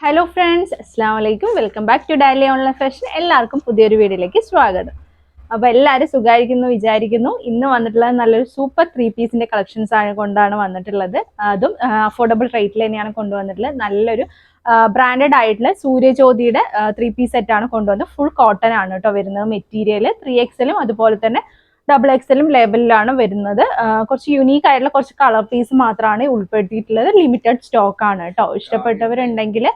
Hello friends, അസ്സാം വലൈക്കും. Welcome back to Daily Online Fashion. എല്ലാവർക്കും പുതിയൊരു വീഡിയോയിലേക്ക് സ്വാഗതം. അപ്പോൾ എല്ലാവരും സുഖമായിരിക്കുന്നു വിചാരിക്കുന്നു. ഇന്ന് വന്നിട്ടുള്ളത് നല്ലൊരു സൂപ്പർ 3 പീസിന്റെ കളക്ഷൻസ് കൊണ്ടാണ് വന്നിട്ടുള്ളത്. അതും അഫോർഡബിൾ റേറ്റിൽ തന്നെയാണ് കൊണ്ടുവന്നിട്ടുള്ളത്. നല്ലൊരു ബ്രാൻഡഡ് ആയിട്ടുള്ള സൂര്യജ്യോതിയുടെ 3 പീസ് സെറ്റാണ് കൊണ്ടുവന്നത്. ഫുൾ കോട്ടൺ ആണ് കേട്ടോ വരുന്നത്. മെറ്റീരിയൽ 3XL അതുപോലെ തന്നെ XXL ലേബലിലാണ് വരുന്നത്. കുറച്ച് യുണീക്ക് ആയിട്ടുള്ള കുറച്ച് കളർ പീസ് മാത്രമാണ് ഉൾപ്പെടുത്തിയിട്ടുള്ളത്. ലിമിറ്റഡ് സ്റ്റോക്ക് ആണ് കേട്ടോ. ഇഷ്ടപ്പെട്ടവരുണ്ടെങ്കിൽ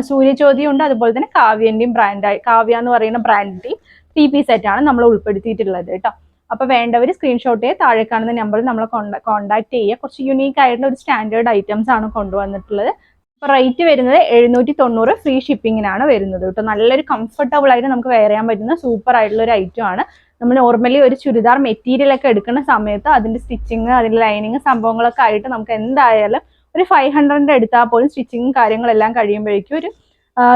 സൂര്യജ്യോതി ഉണ്ട്, അതുപോലെ തന്നെ കാവ്യന്റെയും ബ്രാൻഡായി കാവ്യ എന്ന് പറയുന്ന ബ്രാൻഡിന്റെയും 3 പീസ് സെറ്റാണ് നമ്മൾ ഉൾപ്പെടുത്തിയിട്ടുള്ളത് കേട്ടോ. അപ്പൊ വേണ്ടവർ സ്ക്രീൻഷോട്ട് താഴെ കാണുന്ന നമ്പറിൽ നമ്മളെ കോൺടാക്ട് ചെയ്യുക. കുറച്ച് യുണീക്ക് ആയിട്ടുള്ള ഒരു സ്റ്റാൻഡേർഡ് ഐറ്റംസ് ആണ് കൊണ്ടുവന്നിട്ടുള്ളത്. അപ്പൊ റേറ്റ് വരുന്നത് 790, ഫ്രീ ഷിപ്പിങ്ങിനാണ് വരുന്നത് കേട്ടോ. നല്ലൊരു കംഫർട്ടബിൾ ആയിട്ട് നമുക്ക് വെയർ ചെയ്യാൻ പറ്റുന്ന സൂപ്പർ ആയിട്ടുള്ള ഒരു ഐറ്റം ആണ്. നമ്മൾ നോർമലി ഒരു ചുരിദാർ മെറ്റീരിയൽ ഒക്കെ എടുക്കുന്ന സമയത്ത് അതിന്റെ സ്റ്റിച്ചിങ്, അതിന്റെ ലൈനിങ് സംഭവങ്ങളൊക്കെ ആയിട്ട് നമുക്ക് എന്തായാലും ഒരു 500 എടുത്താൽ പോലും സ്റ്റിച്ചിങ്ങും കാര്യങ്ങളെല്ലാം കഴിയുമ്പോഴേക്കും ഒരു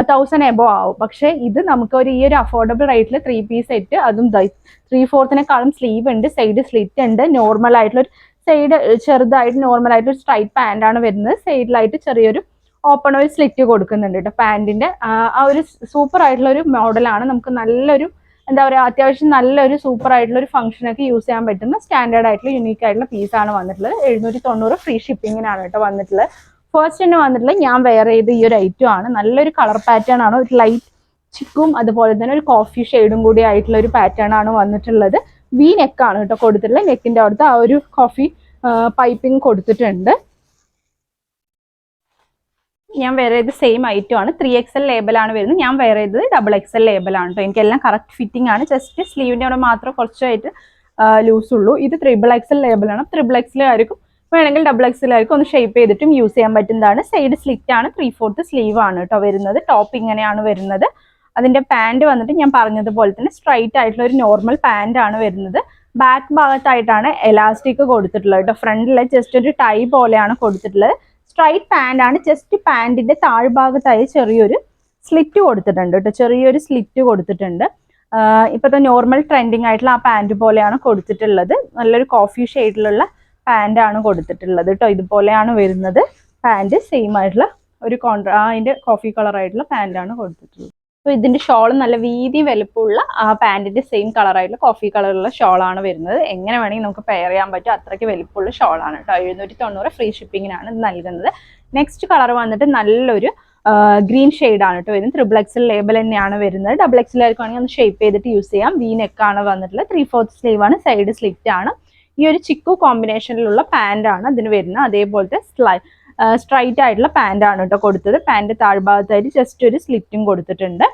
1000 എബോ ആവും. പക്ഷെ ഇത് നമുക്ക് ഈ ഒരു അഫോർഡബിൾ റേറ്റിൽ 3 പീസ് സെറ്റ്, അതും 3/4 സ്ലീവ് ഉണ്ട്, സൈഡ് സ്ലിറ്റ് ഉണ്ട്, നോർമൽ ആയിട്ടുള്ള ഒരു സൈഡ് ചെറുതായിട്ട് നോർമൽ ആയിട്ട് ഒരു സ്ട്രൈറ്റ് പാന്റ് ആണ് വരുന്നത്. സൈഡിലായിട്ട് ചെറിയൊരു ഓപ്പൺ ഒരു സ്ലിറ്റ് കൊടുക്കുന്നുണ്ട് കേട്ടോ. പാന്റിന്റെ ആ ഒരു സൂപ്പർ ആയിട്ടുള്ള ഒരു മോഡലാണ്. നമുക്ക് നല്ലൊരു എന്താ പറയുക, അത്യാവശ്യം നല്ലൊരു സൂപ്പർ ആയിട്ടുള്ള ഒരു ഫംഗ്ഷനൊക്കെ യൂസ് ചെയ്യാൻ പറ്റുന്ന സ്റ്റാൻഡേർഡ് ആയിട്ടുള്ള യുണീക്ക് ആയിട്ടുള്ള പീസാണ് വന്നിട്ടുള്ളത്. 790 ഫ്രീ ഷിപ്പിങ്ങിനാണ് കേട്ടോ വന്നിട്ടുള്ളത്. ഫസ്റ്റ് തന്നെ വന്നിട്ടുള്ളത് ഞാൻ വെയർ ചെയ്ത ഈ ഒരു ഐറ്റം ആണ്. നല്ലൊരു കളർ പാറ്റേൺ ആണ്. ഒരു ലൈറ്റ് ചിക്കും അതുപോലെ തന്നെ ഒരു കോഫി ഷെയ്ഡും കൂടി ആയിട്ടുള്ള ഒരു പാറ്റേൺ ആണ് വന്നിട്ടുള്ളത്. വി നെക്കാണ് കേട്ടോ കൊടുത്തിട്ടുള്ളത്. നെക്കിന്റെ അവിടുത്തെ ആ ഒരു കോഫി പൈപ്പിംഗ് കൊടുത്തിട്ടുണ്ട്. ഞാൻ വെയർ ചെയ്ത് സെയിം ഐറ്റം ആണ്. 3XL ലേബലാണ് വരുന്നത്. ഞാൻ വെയർ ചെയ്തത് XXL ലേബലാണ് കേട്ടോ. എനിക്കെല്ലാം കറക്റ്റ് ഫിറ്റിംഗ് ആണ്. ജസ്റ്റ് സ്ലീവിന്റെ അവിടെ മാത്രം കുറച്ചായിട്ട് ലൂസ് ഉള്ളൂ. ഇത് XXL ലേബലാണ്. XXL ആയിരിക്കും, വേണമെങ്കിൽ XXL ആയിരിക്കും. ഒന്ന് ഷേപ്പ് ചെയ്തിട്ടും യൂസ് ചെയ്യാൻ പറ്റുന്നതാണ്. സൈഡ് സ്ലിറ്റ് ആണ്, 3/4 സ്ലീവ് ആണ് കേട്ടോ വരുന്നത്. ടോപ്പ് ഇങ്ങനെയാണ് വരുന്നത്. അതിന്റെ പാന്റ് വന്നിട്ട് ഞാൻ പറഞ്ഞതുപോലെ തന്നെ സ്ട്രൈറ്റ് ആയിട്ടുള്ള ഒരു നോർമൽ പാന്റ് ആണ് വരുന്നത്. ബാക്ക് ഭാഗത്തായിട്ടാണ് എലാസ്റ്റിക് കൊടുത്തിട്ടുള്ളത് കേട്ടോ. ഫ്രണ്ടിലെ ജസ്റ്റ് ഒരു ടൈ പോലെയാണ് കൊടുത്തിട്ടുള്ളത്. സ്ട്രൈറ്റ് പാന്റ് ആണ്. ജസ്റ്റ് പാന്റിന്റെ താഴ്ഭാഗത്തായി ചെറിയൊരു സ്ലിറ്റ് കൊടുത്തിട്ടുണ്ട് കേട്ടോ. ചെറിയൊരു സ്ലിറ്റ് കൊടുത്തിട്ടുണ്ട്. ഇപ്പോഴത്തെ നോർമൽ ട്രെൻഡിങ് ആയിട്ടുള്ള ആ പാന്റ് പോലെയാണ് കൊടുത്തിട്ടുള്ളത്. നല്ലൊരു കോഫി ഷെയ്ഡിലുള്ള പാന്റ് ആണ് കൊടുത്തിട്ടുള്ളത് കേട്ടോ. ഇതുപോലെയാണ് വരുന്നത്. പാന്റ് സെയിം ആയിട്ടുള്ള ഒരു അതിന്റെ കോഫി കളർ ആയിട്ടുള്ള പാന്റ് ആണ് കൊടുത്തിട്ടുള്ളത്. അപ്പോൾ ഇതിന്റെ ഷോൾ നല്ല വീതി വലുപ്പമുള്ള ആ പാന്റിന്റെ സെയിം കളർ ആയിട്ടുള്ള കോഫി കളറുള്ള ഷോളാണ് വരുന്നത്. എങ്ങനെ വേണമെങ്കിൽ നമുക്ക് പെയർ ചെയ്യാൻ പറ്റും, അത്രയ്ക്ക് വലുപ്പമുള്ള ഷോളാണ് കേട്ടോ. 790 ഫ്രീ ഷിപ്പിങ്ങിനാണ് ഇത് നൽകുന്നത്. നെക്സ്റ്റ് കളർ വന്നിട്ട് നല്ലൊരു ഗ്രീൻ ഷെയ്ഡാണ് കേട്ടോ വരുന്നത്. XXL ലേബൽ തന്നെയാണ് വരുന്നത്. XXL ആയിരിക്കുവാണെങ്കിൽ ഒന്ന് ഷേപ്പ് ചെയ്തിട്ട് യൂസ് ചെയ്യാം. വി നെക്കാണ് വന്നിട്ടുള്ളത്. 3/4 സ്ലീവ് ആണ്, സൈഡ് സ്ലിറ്റ് ആണ്. ഈ ഒരു ചിക്കു കോമ്പിനേഷനിലുള്ള പാന്റ് ആണ് അതിന് വരുന്നത്. അതേപോലത്തെ സ്ട്രൈറ്റ് ആയിട്ടുള്ള പാന്റ് ആണ് കേട്ടോ കൊടുത്തത്. പാന്റ് താഴ്ഭാഗത്തായിട്ട് ജസ്റ്റ് ഒരു സ്ലിറ്റും കൊടുത്തിട്ടുണ്ട്.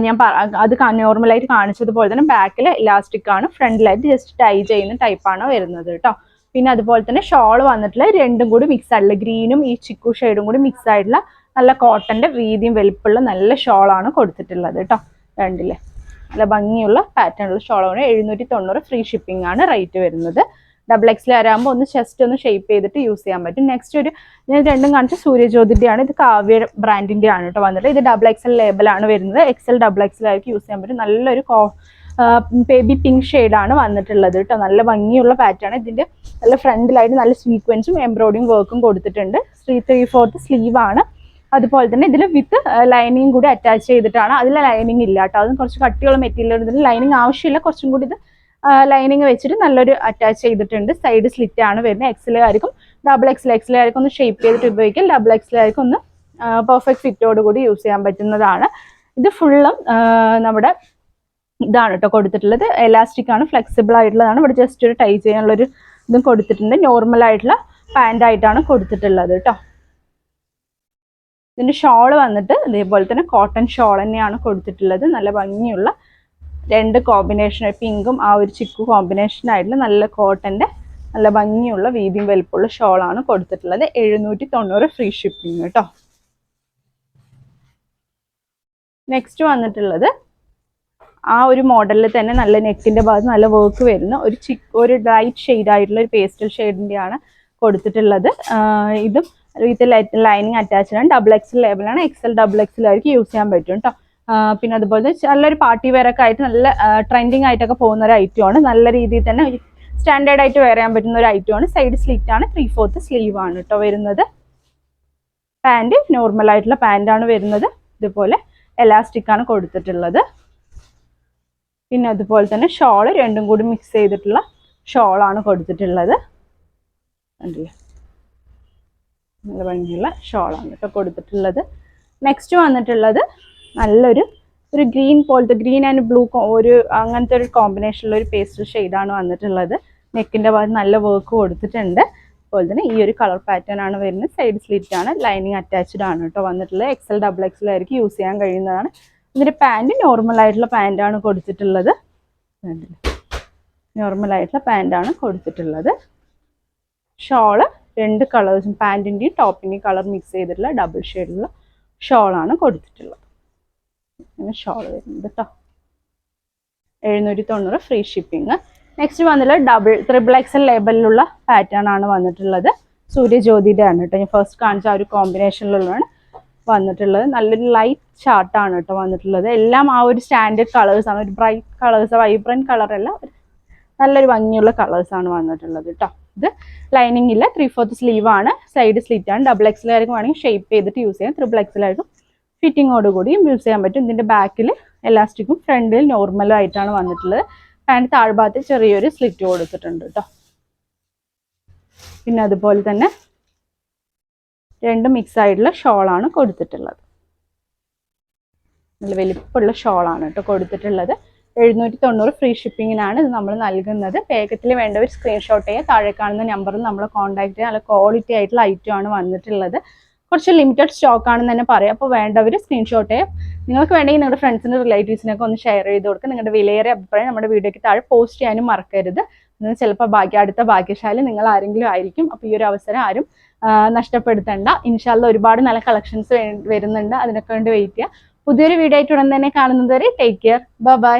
ഞാൻ അത് നോർമലായിട്ട് കാണിച്ചതുപോലെ തന്നെ ബാക്കിൽ ഇലാസ്റ്റിക് ആണ്, ഫ്രണ്ടിലായിട്ട് ജസ്റ്റ് ടൈ ചെയ്യുന്ന ടൈപ്പാണ് വരുന്നത് കേട്ടോ. പിന്നെ അതുപോലെ തന്നെ ഷോൾ വന്നിട്ടുള്ള രണ്ടും കൂടി മിക്സ് ആയിട്ടുള്ള ഗ്രീനും ഈ ചിക്കു ഷെയ്ഡും കൂടി മിക്സ് ആയിട്ടുള്ള നല്ല കോട്ടന്റെ വീതിയും വലുപ്പമുള്ള നല്ല ഷോളാണ് കൊടുത്തിട്ടുള്ളത് കേട്ടോ. രണ്ടില്ലേ നല്ല ഭംഗിയുള്ള പാറ്റേണുള്ള ഷോളാണ്. 790 ഫ്രീ ഷിപ്പിംഗ് ആണ് റേറ്റ് വരുന്നത്. XXL ആകുമ്പോൾ ഒന്ന് ജസ്റ്റ് ഒന്ന് ഷേപ്പ് ചെയ്തിട്ട് യൂസ് ചെയ്യാൻ പറ്റും. നെക്സ്റ്റ് ഒരു ഞാൻ രണ്ടും കാണിച്ച സൂര്യജ്യോതിന്റെ ആണ്. ഇത് കാവ്യ ബ്രാൻഡിന്റെ ആണ് കേട്ടോ വന്നിട്ട്. ഇത് XXL ലേബലാണ് വരുന്നത്. XXL ആയിരിക്കും യൂസ് ചെയ്യാൻ പറ്റും. നല്ലൊരു ബേബി പിങ്ക് ഷെയ്ഡാണ് വന്നിട്ടുള്ളത് കേട്ടോ. നല്ല ഭംഗിയുള്ള പാറ്റേൺ. ഇതിന്റെ നല്ല ഫ്രണ്ടിലായിട്ട് നല്ല സീക്വൻസും എംബ്രോയിഡിങ് വർക്കും കൊടുത്തിട്ടുണ്ട്. 3/4 സ്ലീവ് ആണ്. അതുപോലെ തന്നെ ഇതിൽ വിത്ത് ലൈനിങ് കൂടി അറ്റാച്ച് ചെയ്തിട്ടാണ്. അതിൽ ലൈനിങ് ഇല്ല കേട്ടോ. അതും കുറച്ച് കട്ടിയുള്ള മെറ്റീരിയൽ. ഇതിന് ലൈനിങ് ആവശ്യമില്ല. കുറച്ചും കൂടി ഇത് ലൈനിങ് വെച്ചിട്ട് നല്ലൊരു അറ്റാച്ച് ചെയ്തിട്ടുണ്ട്. സൈഡ് സ്ലിറ്റ് ആണ് വരുന്നത്. XL ആയിരിക്കും, XXL ആയിരിക്കും ഒന്ന് ഷേപ്പ് ചെയ്തിട്ട് ഉപയോഗിക്കാം. XXL ആയിരിക്കും ഒന്ന് പെർഫെക്റ്റ് ഫിറ്റോട് കൂടി യൂസ് ചെയ്യാൻ പറ്റുന്നതാണ്. ഇത് ഫുള്ളും നമ്മുടെ ഇതാണ് കേട്ടോ കൊടുത്തിട്ടുള്ളത്. എലാസ്റ്റിക് ആണ്, ഫ്ലെക്സിബിൾ ആയിട്ടുള്ളതാണ്. ഇവിടെ ജസ്റ്റ് ഒരു ടൈ ചെയ്യാനുള്ളൊരു ഇതും കൊടുത്തിട്ടുണ്ട്. നോർമൽ ആയിട്ടുള്ള പാന്റ് ആയിട്ടാണ് കൊടുത്തിട്ടുള്ളത് കേട്ടോ. ഇതിന്റെ ഷോൾ വന്നിട്ട് ഇതേപോലെ തന്നെ കോട്ടൺ ഷോൾ തന്നെയാണ് കൊടുത്തിട്ടുള്ളത്. നല്ല ഭംഗിയുള്ള രണ്ട് കോമ്പിനേഷൻ, പിങ്കും ആ ഒരു ചിക്കു കോമ്പിനേഷനായിട്ടുള്ള നല്ല കോട്ടന്റെ നല്ല ഭംഗിയുള്ള വീതിയും വലുപ്പമുള്ള ഷോളാണ് കൊടുത്തിട്ടുള്ളത്. 790 ഫ്രീ ഷിപ്പിംഗ് കേട്ടോ. നെക്സ്റ്റ് വന്നിട്ടുള്ളത് ആ ഒരു മോഡലിൽ തന്നെ നല്ല നെക്കിന്റെ ഭാഗത്ത് നല്ല വർക്ക് വരുന്ന ഒരു ലൈറ്റ് ഷെയ്ഡ് ആയിട്ടുള്ള ഒരു പേസ്റ്റൽ ഷെയ്ഡിന്റെ ആണ് കൊടുത്തിട്ടുള്ളത്. ഇതും വിത്ത് ലൈനിങ് അറ്റാച്ച്ഡ് ആണ്. XXL ലേബലാണ്. XXL ആയിരിക്കും യൂസ് ചെയ്യാൻ പറ്റും കേട്ടോ. പിന്നെ അതുപോലെ നല്ലൊരു പാർട്ടി വെയർ ഒക്കെ ആയിട്ട് നല്ല ട്രെൻഡിങ് ആയിട്ടൊക്കെ പോകുന്ന ഒരു ഐറ്റം ആണ്. നല്ല രീതിയിൽ തന്നെ സ്റ്റാൻഡേർഡ് ആയിട്ട് വെയർ ചെയ്യാൻ പറ്റുന്ന ഒരു ഐറ്റം ആണ്. സൈഡ് സ്ലിറ്റ് ആണ്, 3/4 സ്ലീവ് ആണ് കേട്ടോ വരുന്നത്. പാൻറ് നോർമൽ ആയിട്ടുള്ള പാൻറ്റാണ് വരുന്നത്. ഇതുപോലെ എലാസ്റ്റിക് ആണ് കൊടുത്തിട്ടുള്ളത്. പിന്നെ അതുപോലെ തന്നെ ഷോള് രണ്ടും കൂടി മിക്സ് ചെയ്തിട്ടുള്ള ഷോളാണ് കൊടുത്തിട്ടുള്ളത്. കണ്ടില്ലേ, നല്ല ഭംഗിയുള്ള ഷോളാണ് കേട്ടോ കൊടുത്തിട്ടുള്ളത്. നെക്സ്റ്റ് വന്നിട്ടുള്ളത് നല്ലൊരു ഗ്രീൻ പോലത്തെ, ഗ്രീൻ ആൻഡ് ബ്ലൂ ഒരു അങ്ങനത്തെ ഒരു കോമ്പിനേഷനുള്ള ഒരു പേസ്റ്റൽ ഷെയ്ഡാണ് വന്നിട്ടുള്ളത്. നെക്കിൻ്റെ ഭാഗത്ത് നല്ല വർക്ക് കൊടുത്തിട്ടുണ്ട്. അതുപോലെ തന്നെ ഈ ഒരു കളർ പാറ്റേൺ ആണ് വരുന്നത്. സൈഡ് സ്ലിറ്റ് ആണ്, ലൈനിങ് അറ്റാച്ച്ഡ് ആണ് കേട്ടോ വന്നിട്ടുള്ളത്. എക്സൽ ഡബിൾ എക്സൽ ആയിരിക്കും യൂസ് ചെയ്യാൻ കഴിയുന്നതാണ്. ഇതിൻ്റെ പാൻറ് നോർമൽ ആയിട്ടുള്ള പാൻറ്റാണ് കൊടുത്തിട്ടുള്ളത്. നോർമൽ ആയിട്ടുള്ള പാൻറ്റാണ് കൊടുത്തിട്ടുള്ളത്. ഷോള് രണ്ട് കളേഴ്സും, പാൻറ്റിൻ്റെയും ടോപ്പിൻ്റെയും കളർ മിക്സ് ചെയ്തിട്ടുള്ള ഡബിൾ ഷെയ്ഡുള്ള ഷോളാണ് കൊടുത്തിട്ടുള്ളത്. അങ്ങനെ ഷോൾ വരുന്നത് കേട്ടോ. 790 ഫ്രീ ഷിപ്പിംഗ്. നെക്സ്റ്റ് വന്നിട്ടുള്ള ട്രിപ്പിൾ എക്സൽ ലേബലിലുള്ള പാറ്റേൺ ആണ് വന്നിട്ടുള്ളത്. സൂര്യജ്യോതിയുടെ ആണ് കേട്ടോ. ഞാൻ ഫസ്റ്റ് കാണിച്ച ആ ഒരു കോമ്പിനേഷനിലുള്ളതാണ് വന്നിട്ടുള്ളത്. നല്ലൊരു ലൈറ്റ് ചാർട്ടാണ് കേട്ടോ വന്നിട്ടുള്ളത്. എല്ലാം ആ ഒരു സ്റ്റാൻഡേർഡ് കളേഴ്സാണ്, ഒരു ബ്രൈറ്റ് കളേഴ്സ്, വൈബ്രൻറ്റ് കളറല്ല, നല്ലൊരു ഭംഗിയുള്ള കളേഴ്സാണ് വന്നിട്ടുള്ളത് കേട്ടോ. ഇത് ലൈനിങ് ഇല്ല, 3/4 സ്ലീവ് ആണ്, സൈഡ് സ്ലിറ്റ് ആണ്. ഡബിൾ എക്സൽ ആയിരിക്കും വേണമെങ്കിൽ ഷേപ്പ് ചെയ്തിട്ട് യൂസ് ചെയ്യാം. ട്രിപ്പിൾ എക്സൽ ആയിരിക്കും ഫിറ്റിങ്ങോട് കൂടിയും യൂസ് ചെയ്യാൻ പറ്റും. ഇതിൻ്റെ ബാക്കിൽ എലാസ്റ്റിക്കും ഫ്രണ്ടിൽ നോർമലും ആയിട്ടാണ് വന്നിട്ടുള്ളത്. പാൻറ് താഴ്ഭാഗത്ത് ചെറിയൊരു സ്ലിറ്റ് കൊടുത്തിട്ടുണ്ട് കേട്ടോ. പിന്നെ അതുപോലെ തന്നെ രണ്ട് മിക്സ് ആയിട്ടുള്ള ഷോളാണ് കൊടുത്തിട്ടുള്ളത്. നല്ല വലിപ്പമുള്ള ഷോളാണ് കേട്ടോ കൊടുത്തിട്ടുള്ളത്. 790 ഫ്രീ ഷിപ്പിങ്ങിനാണ് ഇത് നമ്മൾ നൽകുന്നത്. വേഗത്തിൽ വേണ്ടവർ സ്ക്രീൻഷോട്ട് ചെയ്യുക. താഴെ കാണുന്ന നമ്പറിൽ നമ്മൾ കോൺടാക്ട് ചെയ്യുക. നല്ല ക്വാളിറ്റി ആയിട്ടുള്ള ഐറ്റം ആണ് വന്നിട്ടുള്ളത്. കുറച്ച് ലിമിറ്റഡ് സ്റ്റോക്ക് ആണെന്ന് തന്നെ പറയാം. അപ്പോൾ വേണ്ടവർ സ്ക്രീൻഷോട്ട് ചെയ്യുക. നിങ്ങൾക്ക് വേണമെങ്കിൽ നിങ്ങളുടെ ഫ്രണ്ട്സിൻ്റെ റിലേറ്റീവ്സിനൊക്കെ ഒന്ന് ഷെയർ ചെയ്ത് കൊടുക്കുക. നിങ്ങളുടെ വിലയേറിയ അഭിപ്രായം നമ്മുടെ വീഡിയോയ്ക്ക് താഴെ പോസ്റ്റ് ചെയ്യാനും മറക്കരുത്. ചിലപ്പോൾ അടുത്ത ഭാഗ്യശാലി നിങ്ങൾ ആരെങ്കിലും ആയിരിക്കും. അപ്പോൾ ഈ ഒരു അവസരം ആരും നഷ്ടപ്പെടുത്തണ്ട. ഇൻഷാല്ല ഒരുപാട് നല്ല കളക്ഷൻസ് വരുന്നുണ്ട്. അതിനൊക്കെ വേണ്ടി വെയിറ്റ് ചെയ്യുക. പുതിയൊരു വീഡിയോ ആയിട്ട് ഉടൻ തന്നെ കാണുന്നത് വരെ ടേക്ക് കെയർ. ബൈ.